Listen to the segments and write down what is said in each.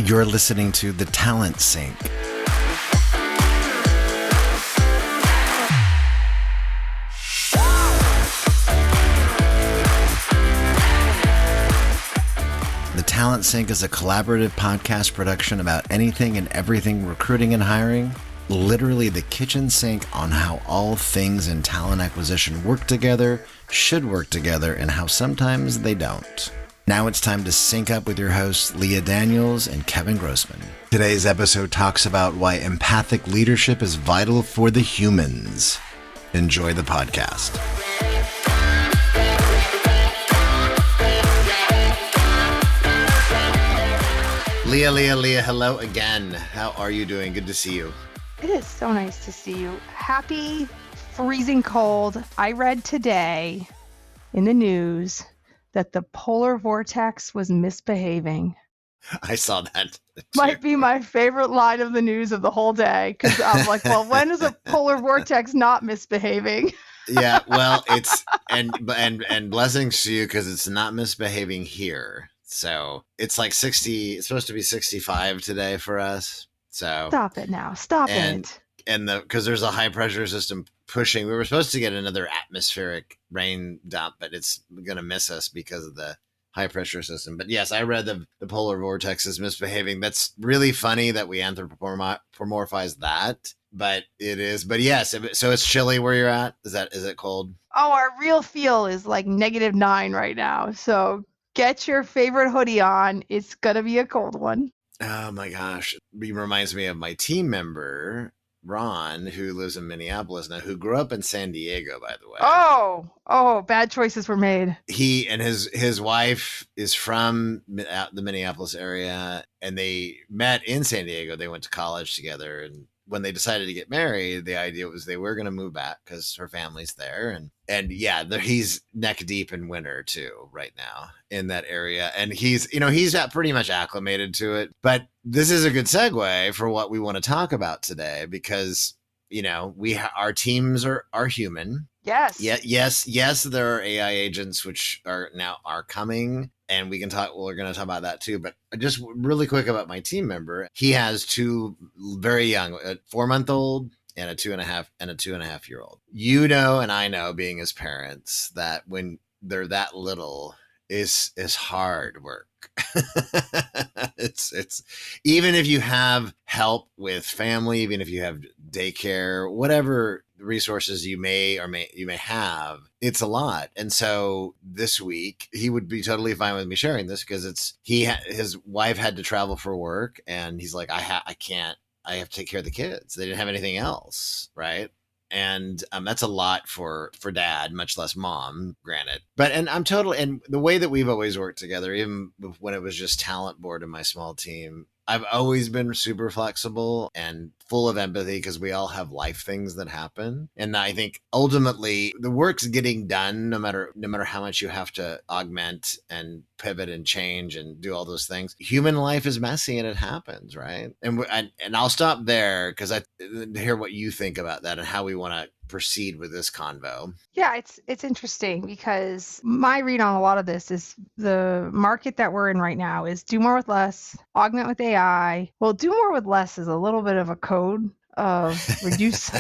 You're listening to The Talent Sync. The Talent Sync is a collaborative podcast production about anything and everything recruiting and hiring. Literally the kitchen sink on how all things in talent acquisition work together, should work together, and how sometimes they don't. Now it's time to sync up with your hosts, Leah Daniels and Kevin Grossman. Today's episode talks about why empathic leadership is vital for the humans. Enjoy the podcast. Leah, hello again. How are you doing? Good to see you. It is so nice to see you. Happy freezing cold. I read today in the news that the polar vortex was misbehaving. I saw that. Might be my favorite line of the news of the whole day, because I'm like, well, when is a polar vortex not misbehaving? Yeah, well, it's and blessings to you, because it's not misbehaving here. So it's like 60. It's supposed to be 65 today for us. So stop it now. Stop it. And because there's a high pressure system pushing. We were supposed to get another atmospheric rain dump, but it's going to miss us because of the high pressure system. But yes, I read the polar vortex is misbehaving. That's really funny that we anthropomorphize that, but it is. But yes, so it's chilly where you're at. Is it cold? Oh, our real feel is like -9 right now. So get your favorite hoodie on. It's going to be a cold one. Oh my gosh. It reminds me of my team member, Ron, who lives in Minneapolis now, who grew up in San Diego, by the way. Oh, bad choices were made. He and his wife is from the Minneapolis area, and they met in San Diego. They went to college together, and when they decided to get married, the idea was they were going to move back because her family's there. And yeah, he's neck deep in winter too right now in that area. And he's pretty much acclimated to it. But this is a good segue for what we want to talk about today, because, our teams are human. Yes. Yes, there are AI agents which are coming, and we're going to talk about that too. But just really quick about my team member. He has two very young, a 4-month-old and a 2.5-year-old. And I know, being his parents, that when they're that little is hard work. It's even if you have help with family, even if you have daycare, whatever resources you may have, it's a lot. And so this week he would be totally fine with me sharing this, because his wife had to travel for work, and he's like, I have to take care of the kids. They didn't have anything else, right? And that's a lot for dad, much less mom, granted. And the way that we've always worked together, even when it was just talent board in my small team, I've always been super flexible and full of empathy, because we all have life things that happen. And I think ultimately the work's getting done, no matter how much you have to augment and pivot and change and do all those things. Human life is messy, and it happens, right? And I'll stop there, because I hear what you think about that and how we want to proceed with this convo. Yeah, it's interesting, because my read on a lot of this is the market that we're in right now is do more with less, augment with AI. Well, do more with less is a little bit of a code of reduce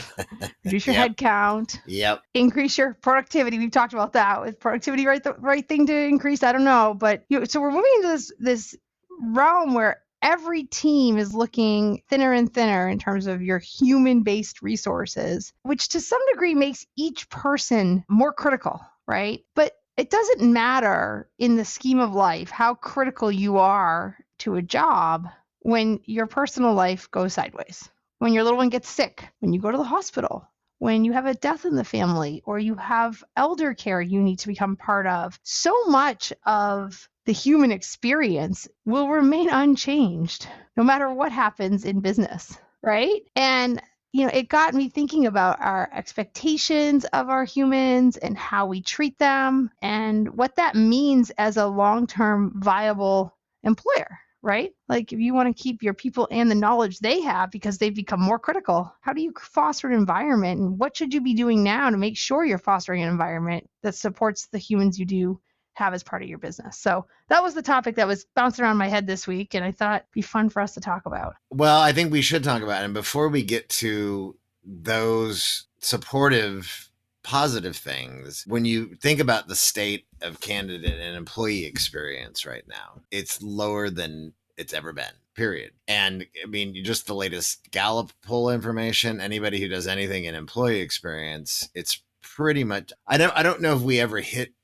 your head count. Yep. Increase your productivity. We've talked about that. Is productivity the right thing to increase? I don't know, but so we're moving into this realm where every team is looking thinner and thinner in terms of your human-based resources, which to some degree makes each person more critical, right? But it doesn't matter in the scheme of life how critical you are to a job when your personal life goes sideways, when your little one gets sick, when you go to the hospital, when you have a death in the family, or you have elder care you need to become part of. So much of the human experience will remain unchanged no matter what happens in business, right? And it got me thinking about our expectations of our humans and how we treat them and what that means as a long-term viable employer, right? Like, if you want to keep your people and the knowledge they have because they've become more critical, how do you foster an environment, and what should you be doing now to make sure you're fostering an environment that supports the humans you do have as part of your business. So that was the topic that was bouncing around my head this week, and I thought it'd be fun for us to talk about. Well, I think we should talk about it. And before we get to those supportive, positive things, when you think about the state of candidate and employee experience right now, it's lower than it's ever been, period. And I mean, just the latest Gallup poll information, anybody who does anything in employee experience, it's pretty much, I don't know if we ever hit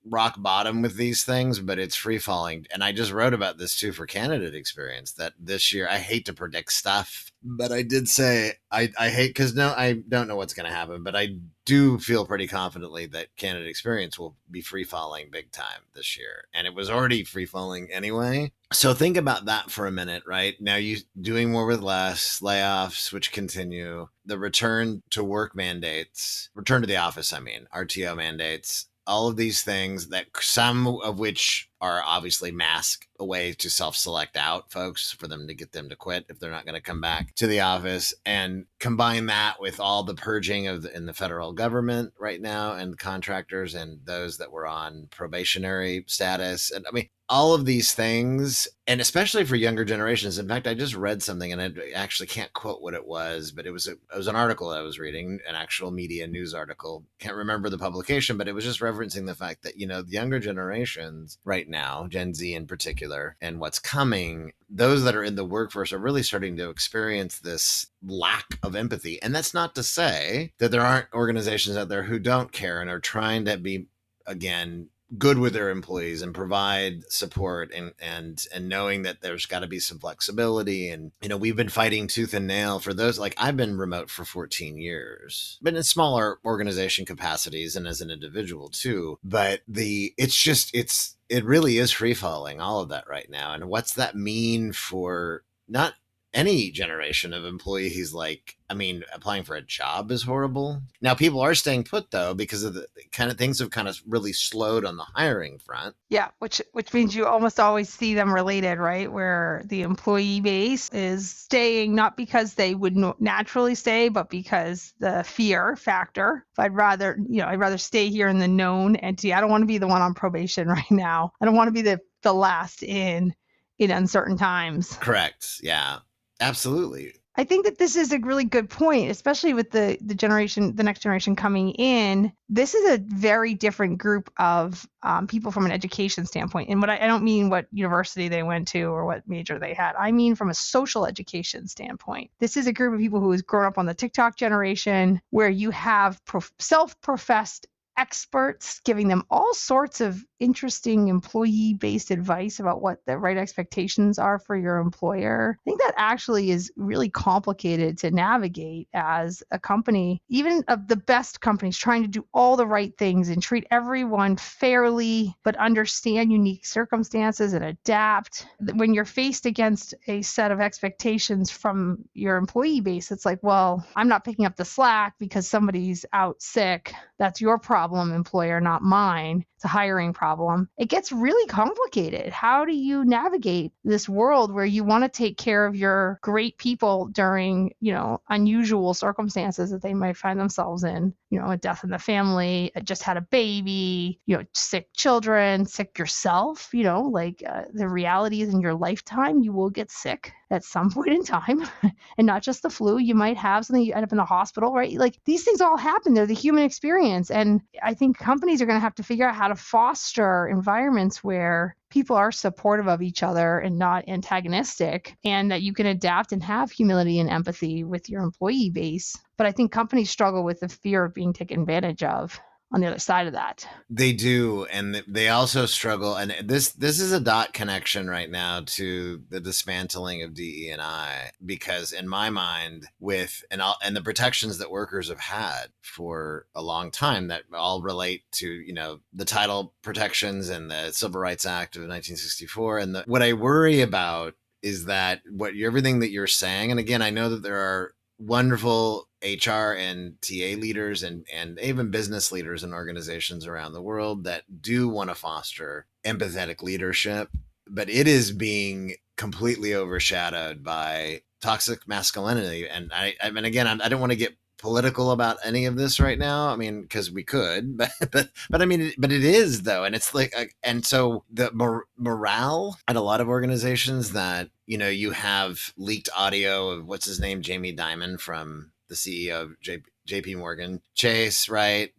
rock bottom with these things, but it's free falling. And I just wrote about this too for candidate experience, that this year, I hate to predict stuff, but I did say I hate, because no, I don't know what's going to happen, but I do feel pretty confidently that candidate experience will be free falling big time this year. And it was already free falling anyway. So think about that for a minute, right? Now you doing more with less, layoffs, which continue, the return to work mandates, return to the office, I mean, RTO mandates, all of these things, that some of which are obviously mask a way to self-select out folks for them to get them to quit if they're not going to come back to the office, and combine that with all the purging in the federal government right now, and contractors and those that were on probationary status. And I mean, all of these things, and especially for younger generations. In fact, I just read something, and I actually can't quote what it was, but it was an article I was reading, an actual media news article. Can't remember the publication, but it was just referencing the fact that, the younger generations right now, Gen Z in particular, and what's coming, those that are in the workforce are really starting to experience this lack of empathy. And that's not to say that there aren't organizations out there who don't care and are trying to be, again, good with their employees and provide support, and knowing that there's got to be some flexibility. And we've been fighting tooth and nail for those. Like, I've been remote for 14 years, but in smaller organization capacities and as an individual too. But it really is free falling, all of that right now. And what's that mean for not any generation of employees? Like, I mean, applying for a job is horrible. Now, people are staying put, though, because of the kind of things have kind of really slowed on the hiring front. Yeah, which means you almost always see them related, right? Where the employee base is staying not because they would naturally stay, but because the fear factor. If I'd rather stay here in the known entity. I don't want to be the one on probation right now. I don't want to be the last in uncertain times. Correct. Yeah. Absolutely. I think that this is a really good point, especially with the next generation coming in. This is a very different group of people from an education standpoint. And I don't mean what university they went to or what major they had. I mean from a social education standpoint. This is a group of people who has grown up on the TikTok generation, where you have self-professed experts giving them all sorts of interesting employee-based advice about what the right expectations are for your employer. I think that actually is really complicated to navigate as a company, even of the best companies, trying to do all the right things and treat everyone fairly, but understand unique circumstances and adapt. When you're faced against a set of expectations from your employee base, it's like, well, I'm not picking up the slack because somebody's out sick. That's your problem, employer, not mine. It's a hiring problem. It gets really complicated. How do you navigate this world where you want to take care of your great people during, unusual circumstances that they might find themselves in, a death in the family, just had a baby, sick children, sick yourself, the reality is in your lifetime, you will get sick at some point in time, and not just the flu. You might have something, you end up in the hospital, right? Like, these things all happen. They're the human experience. And I think companies are going to have to figure out how to foster environments where people are supportive of each other and not antagonistic, and that you can adapt and have humility and empathy with your employee base. But I think companies struggle with the fear of being taken advantage of on the other side of that. They do, and they also struggle. And this is a dot connection right now to the dismantling of DE&I, because in my mind, and the protections that workers have had for a long time that all relate to the title protections and the Civil Rights Act of 1964, and what I worry about is that everything that you're saying, and again, I know that there are wonderful HR and TA leaders and even business leaders in organizations around the world that do want to foster empathetic leadership, but it is being completely overshadowed by toxic masculinity. And I mean, again, I don't want to get political about any of this right now. I mean, because we could, but I mean, but it is though, and it's like, and so the morale at a lot of organizations that you have leaked audio of what's his name, Jamie Dimon from the CEO of JP Morgan Chase, right?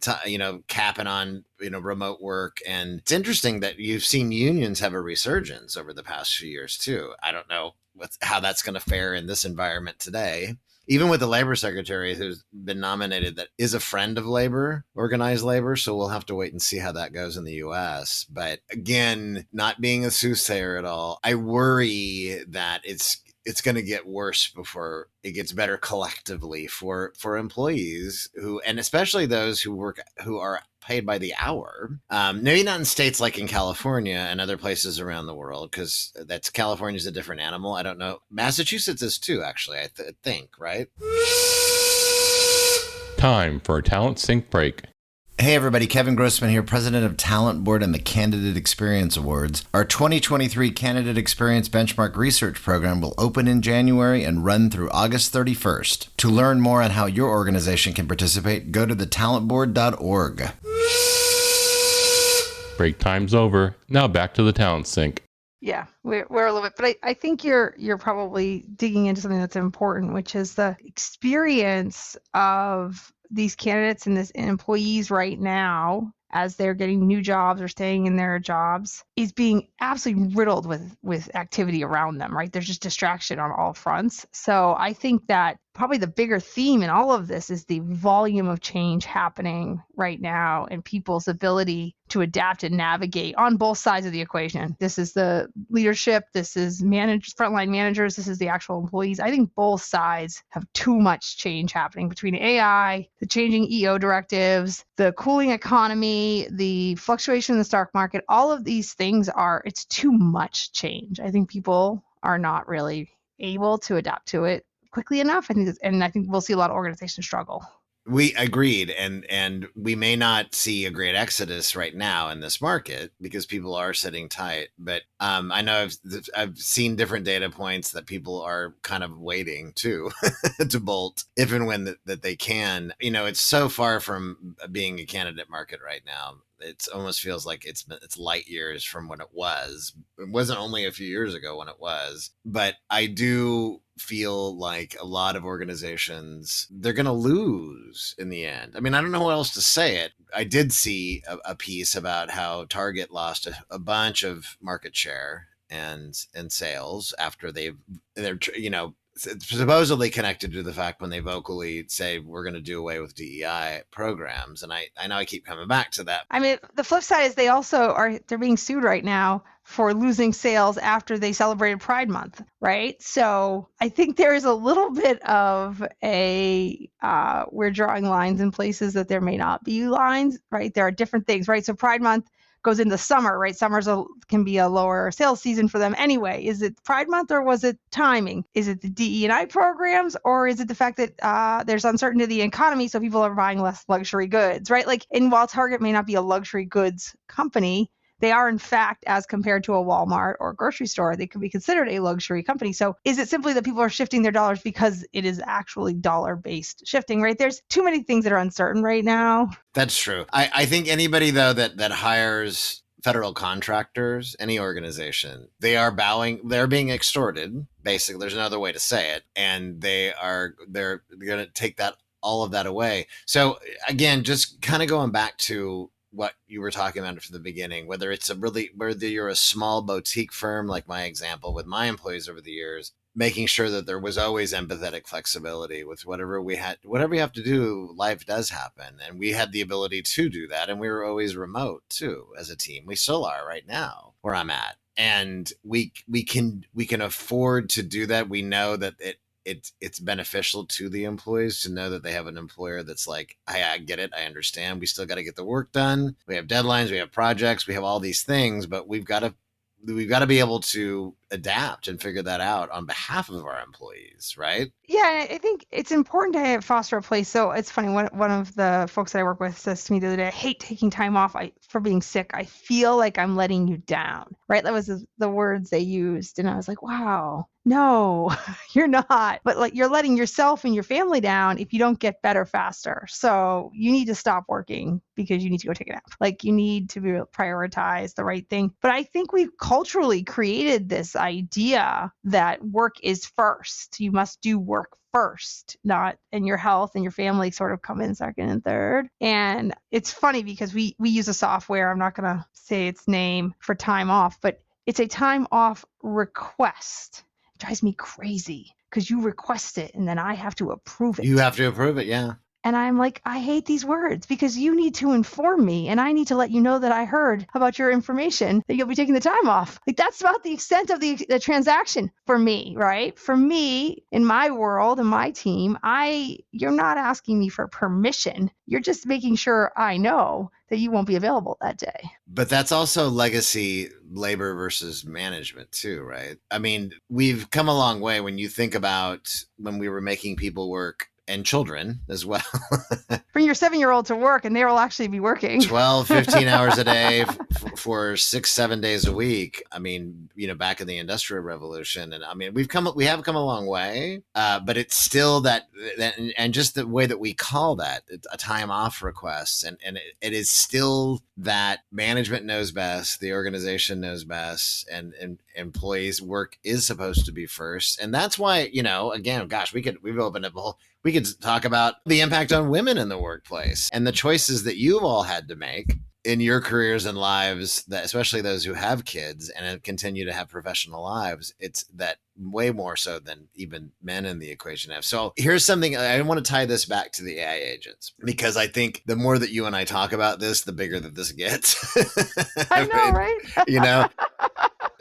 Capping on, remote work. And it's interesting that you've seen unions have a resurgence over the past few years too. I don't know how that's going to fare in this environment today. Even with the labor secretary who's been nominated that is a friend of labor, organized labor. So we'll have to wait and see how that goes in the US. But again, not being a soothsayer at all, I worry that it's going to get worse before it gets better collectively for employees and especially those who are paid by the hour. Maybe not in states like in California and other places around the world, because California's a different animal. I don't know. Massachusetts is too, actually, I think, right? Time for a talent sync break. Hey everybody, Kevin Grossman here, president of Talent Board and the Candidate Experience Awards. Our 2023 Candidate Experience Benchmark Research Program will open in January and run through August 31st. To learn more on how your organization can participate, go to thetalentboard.org. Break time's over. Now back to the talent sync. Yeah, we're a little bit, but I think you're probably digging into something that's important, which is the experience of these candidates and employees right now as they're getting new jobs or staying in their jobs is being absolutely riddled with activity around them, right? There's just distraction on all fronts. So I think that probably the bigger theme in all of this is the volume of change happening right now and people's ability to adapt and navigate on both sides of the equation. This is the leadership, this is frontline managers, this is the actual employees. I think both sides have too much change happening between AI, the changing EO directives, the cooling economy, the fluctuation in the stock market. All of these things it's too much change. I think people are not really able to adapt to it quickly enough. I think we'll see a lot of organizations struggle. We agreed, and we may not see a great exodus right now in this market because people are sitting tight. But I know I've seen different data points that people are kind of waiting to to bolt if and when that they can. It's so far from being a candidate market right now. It almost feels like it's light years from when it was. It wasn't only a few years ago when it was, but I do feel like a lot of organizations, they're going to lose in the end. I mean, I don't know how else to say it. I did see a piece about how Target lost a bunch of market share and sales after they're supposedly connected to the fact when they vocally say we're going to do away with DEI programs. And I know I keep coming back to that. I mean, the flip side is they're being sued right now for losing sales after they celebrated Pride Month, right? So I think there is a little bit of we're drawing lines in places that there may not be lines, right? There are different things, right? So Pride Month goes into summer, right? Can be a lower sales season for them anyway. Is it Pride Month or was it timing? Is it the DE&I programs or is it the fact that there's uncertainty in the economy, so people are buying less luxury goods, right? And while Target may not be a luxury goods company, they are, in fact, as compared to a Walmart or a grocery store, they could be considered a luxury company. So is it simply that people are shifting their dollars because it is actually dollar-based shifting, right? There's too many things that are uncertain right now. That's true. I think anybody, though, that hires federal contractors, any organization, they're being extorted, basically. There's no other way to say it. And they're going to take all of that away. So again, just kind of going back to what you were talking about from the beginning, whether you're a small boutique firm, like my example with my employees over the years, making sure that there was always empathetic flexibility with whatever we have to do. Life does happen. And we had the ability to do that. And we were always remote too, as a team. We still are right now where I'm at. And we can afford to do that. We know that it's beneficial to the employees to know that they have an employer that's like, I get it. I understand. We still got to get the work done. We have deadlines. We have projects. We have all these things, but we've got to be able to adapt and figure that out on behalf of our employees, right? Yeah, I think it's important to foster a place. So it's funny, one of the folks that I work with says to me the other day, I hate taking time off for being sick. I feel like I'm letting you down, right? That was the words they used. And I was like, wow. No, you're not. But like you're letting yourself and your family down if you don't get better faster. So you need to stop working because you need to go take a nap. Like you need to prioritize the right thing. But I think we've culturally created this idea that work is first. You must do work first, not, and your health and your family sort of come in second and third. And it's funny because we use a software, I'm not going to say its name, for time off, but it's a time off request. It drives me crazy because you request it and then I have to approve it. You have to approve it, yeah. And I'm like, I hate these words because you need to inform me and I need to let you know that I heard about your information, that you'll be taking the time off. Like that's about the extent of the transaction for me, right? For me, in my world, in my team, you're not asking me for permission. You're just making sure I know that you won't be available that day. But that's also legacy labor versus management too, right? I mean, we've come a long way when you think about when we were making people work, and children as well. Bring your 7-year-old to work and they will actually be working 12, 15 hours a day for 6, 7 days a week. I mean, back in the Industrial Revolution. And I mean, we have come a long way, but it's still that and just the way that we call that, it's a time off request. And it is still that management knows best, the organization knows best, and employees' work is supposed to be first. And that's why, again, gosh, we've opened up a whole, we could talk about the impact on women in the workplace and the choices that you've all had to make in your careers and lives, that especially those who have kids and continue to have professional lives. It's that way more so than even men in the equation have. So here's something, I want to tie this back to the AI agents, because I think the more that you and I talk about this, the bigger that this gets. I know, right?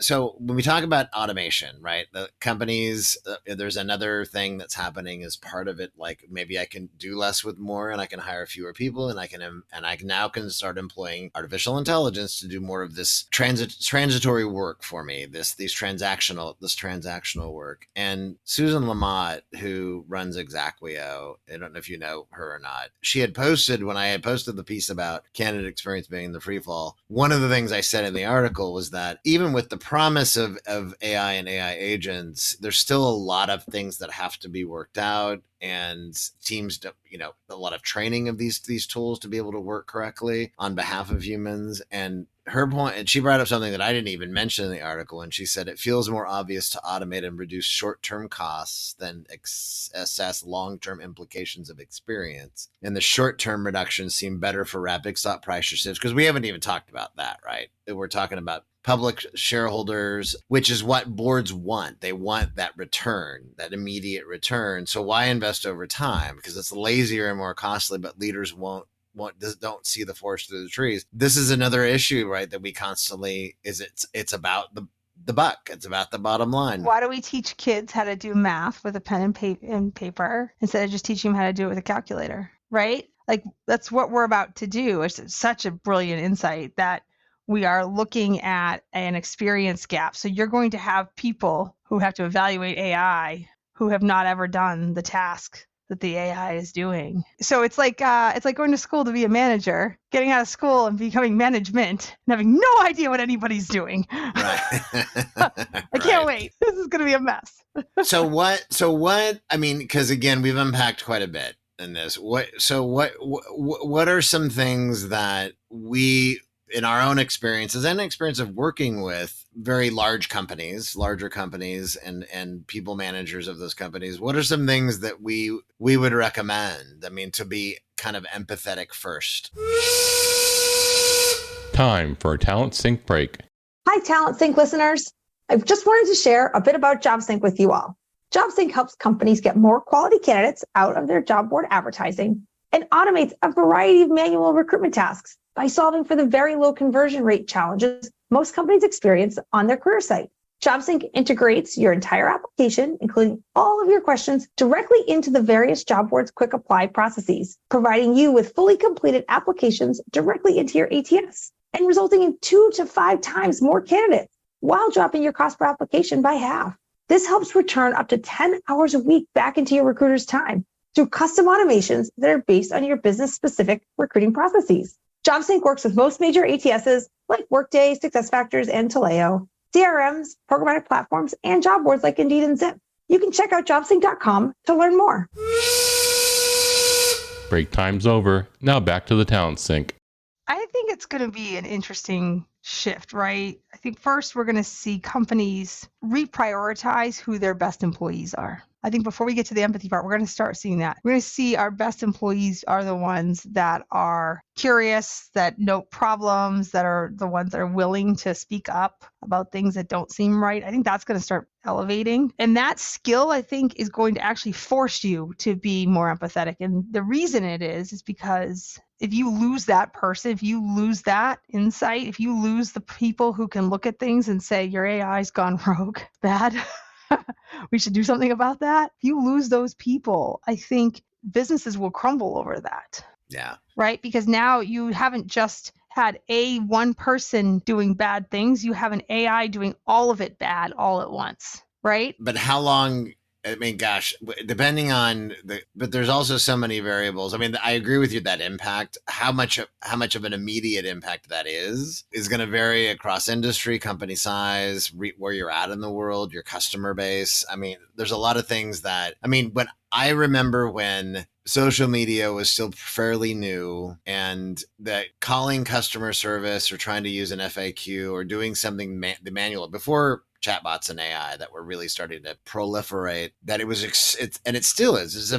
So when we talk about automation, right, the companies, there's another thing that's happening as part of it. Like maybe I can do less with more and I can hire fewer people and I now can start employing artificial intelligence to do more of this transitory work for me, this transactional work. And Susan Lamott, who runs Exactwio, I don't know if you know her or not, she had posted, when I had posted the piece about candidate experience being in the free fall, one of the things I said in the article was that even with the promise of AI and AI agents, there's still a lot of things that have to be worked out, and teams, a lot of training of these tools to be able to work correctly on behalf of humans. And her point, and she brought up something that I didn't even mention in the article, and she said it feels more obvious to automate and reduce short-term costs than assess long-term implications of experience. And the short-term reductions seem better for rapid stock price shifts, because we haven't even talked about that, right? We're talking about public shareholders, which is what boards want. They want that return, that immediate return. So why invest over time? Because it's lazier and more costly, but leaders don't see the forest through the trees. This is another issue, right, that we constantly it's about the buck. It's about the bottom line. Why do we teach kids how to do math with a pen and paper instead of just teaching them how to do it with a calculator, right? Like that's what we're about to do. It's such a brilliant insight that we are looking at an experience gap. So you're going to have people who have to evaluate AI who have not ever done the task that the AI is doing. So it's like going to school to be a manager, getting out of school and becoming management and having no idea what anybody's doing. Right. I can't wait. This is going to be a mess. So what, I mean, because again, we've unpacked quite a bit in this. What are some things that we, in our own experiences and experience of working with very larger companies and people managers of those companies, what are some things that we would recommend? I mean, to be kind of empathetic first. Time for a Talent Sync break. Hi, Talent Sync listeners. I just wanted to share a bit about JobSync with you all. JobSync helps companies get more quality candidates out of their job board advertising and automates a variety of manual recruitment tasks by solving for the very low conversion rate challenges most companies experience on their career site. JobSync integrates your entire application, including all of your questions, directly into the various job boards' quick apply processes, providing you with fully completed applications directly into your ATS and resulting in 2 to 5 times more candidates while dropping your cost per application by half. This helps return up to 10 hours a week back into your recruiter's time through custom automations that are based on your business-specific recruiting processes. JobSync works with most major ATSs like Workday, SuccessFactors, and Taleo CRMs, programmatic platforms, and job boards like Indeed and Zip. You can check out jobsync.com to learn more. Break time's over. Now back to the Talent Sync. I think it's going to be an interesting shift, right? I think first we're going to see companies reprioritize who their best employees are. I think before we get to the empathy part, we're going to start seeing that. We're going to see our best employees are the ones that are curious, that note problems, that are the ones that are willing to speak up about things that don't seem right. I think that's going to start elevating. And that skill, I think, is going to actually force you to be more empathetic. And the reason it is because if you lose that person, if you lose that insight, if you lose the people who can look at things and say, your AI's gone rogue, bad, we should do something about that. If you lose those people, I think businesses will crumble over that. Yeah. Right? Because now you haven't just had one person doing bad things, you have an AI doing all of it bad all at once. Right? But how long? I mean, gosh, depending on but there's also so many variables. I mean, I agree with you that impact, how much of an immediate impact that is going to vary across industry, company size, where you're at in the world, your customer base. I mean, there's a lot of things when I remember when social media was still fairly new and that calling customer service or trying to use an FAQ or doing something the manual before chatbots and AI that were really starting to proliferate, that it was, and it still is. It's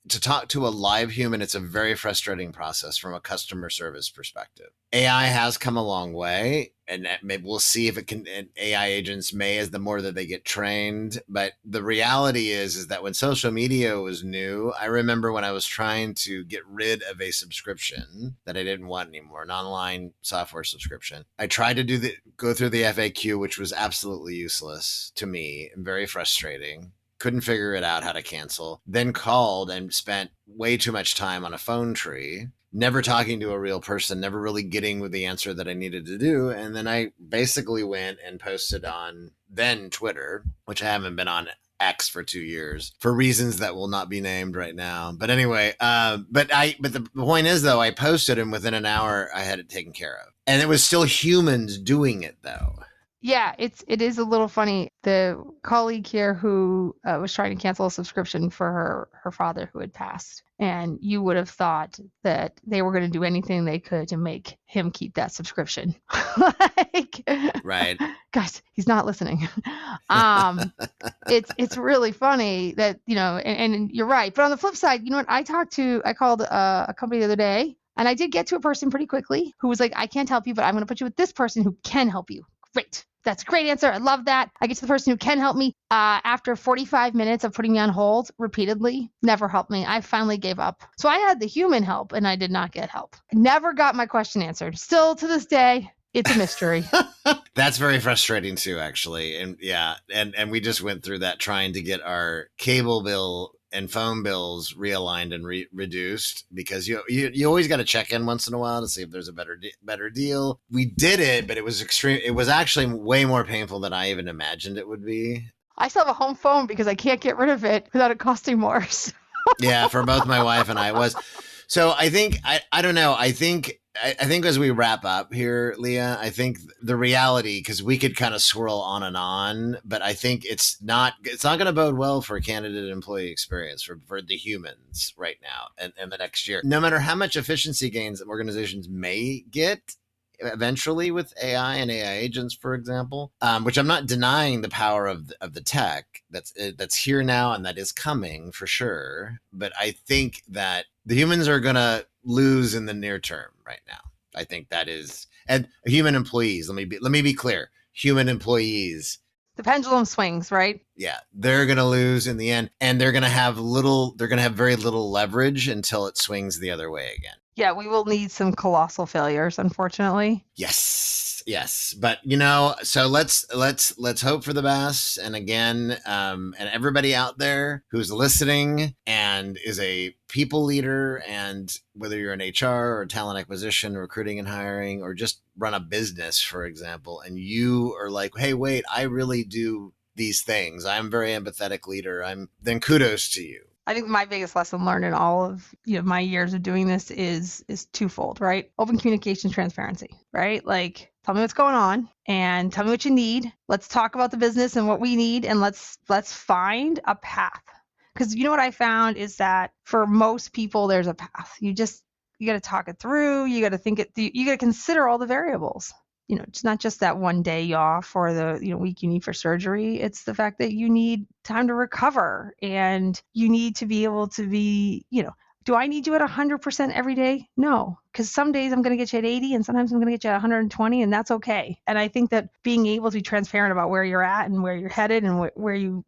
to talk to a live human, it's a very frustrating process from a customer service perspective. AI has come a long way, and maybe we'll see if it can, and AI agents may as the more that they get trained. But the reality is that when social media was new, I remember when I was trying to get rid of a subscription that I didn't want anymore, an online software subscription. I tried to go through the FAQ, which was absolutely useless to me and very frustrating. Couldn't figure it out how to cancel. Then called and spent way too much time on a phone tree, never talking to a real person, never really getting with the answer that I needed to do. And then I basically went and posted on then Twitter, which I haven't been on X for 2 years for reasons that will not be named right now. But anyway, but the point is though, I posted and within an hour I had it taken care of. And it was still humans doing it though. Yeah, it is a little funny. The colleague here who was trying to cancel a subscription for her father who had passed, and you would have thought that they were going to do anything they could to make him keep that subscription. Right. Guys, he's not listening. It's really funny that, and you're right. But on the flip side, you know what? I called a company the other day, and I did get to a person pretty quickly who was like, I can't help you, but I'm going to put you with this person who can help you. Great. That's a great answer. I love that. I get to the person who can help me. After 45 minutes of putting me on hold repeatedly, never helped me. I finally gave up. So I had the human help and I did not get help. Never got my question answered. Still to this day, it's a mystery. That's very frustrating too, actually. And yeah, and we just went through that trying to get our cable bill and phone bills realigned and reduced because you always got to check in once in a while to see if there's a better deal. We did it, but it was extreme. It was actually way more painful than I even imagined it would be. I still have a home phone because I can't get rid of it without it costing more. Yeah, for both my wife and I it was. So I think I don't know. I think as we wrap up here, Leah, I think the reality, because we could kind of swirl on, but I think it's not going to bode well for candidate employee experience for the humans right now and the next year. No matter how much efficiency gains organizations may get eventually with AI and AI agents, for example, which I'm not denying the power of the tech that's here now and that is coming for sure. But I think that the humans are going to lose in the near term right now. I think that is, and human employees, let me be clear, human employees. The pendulum swings, right? Yeah, they're going to lose in the end, and they're going to have very little leverage until it swings the other way again. Yeah, we will need some colossal failures, unfortunately. Yes. But so let's hope for the best. And again, and everybody out there who's listening and is a people leader, and whether you're in HR or talent acquisition, recruiting and hiring, or just run a business, for example, and you are like, hey, wait, I really do these things. I'm a very empathetic leader. Then kudos to you. I think my biggest lesson learned in all of my years of doing this is twofold, right? Open communication, transparency, right? Like Tell me what's going on and tell me what you need. Let's talk about the business and what we need, and let's find a path. Because you know what I found is that for most people, there's a path. You got to talk it through. You got to think it through. You got to consider all the variables. It's not just that one day off or the week you need for surgery. It's the fact that you need time to recover, and you need to be able to be, do I need you at 100% every day? No, because some days I'm going to get you at 80 and sometimes I'm going to get you at 120, and that's okay. And I think that being able to be transparent about where you're at and where you're headed and where you,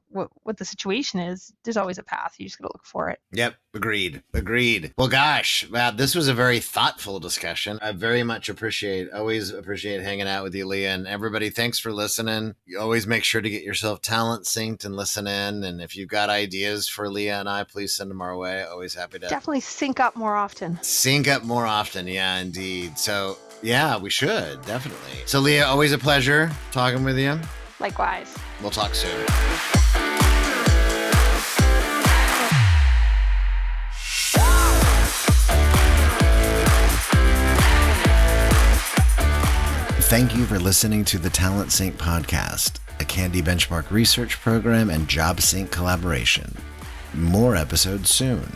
what the situation is, there's always a path. You just got to look for it. Yep. Agreed. Well, gosh, wow, this was a very thoughtful discussion. I very much always appreciate hanging out with you, Leah, and everybody. Thanks for listening. You always make sure to get yourself talent synced and listen in. And if you've got ideas for Leah and I, please send them our way. Always happy to definitely sync up more often. Yeah, indeed. So yeah, we should definitely. So Leah, always a pleasure talking with you. Likewise. We'll talk soon. Thank you for listening to the Talent Sync podcast, a Candy Benchmark research program and Job Sync collaboration. More episodes soon.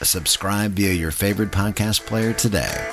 Subscribe via your favorite podcast player today.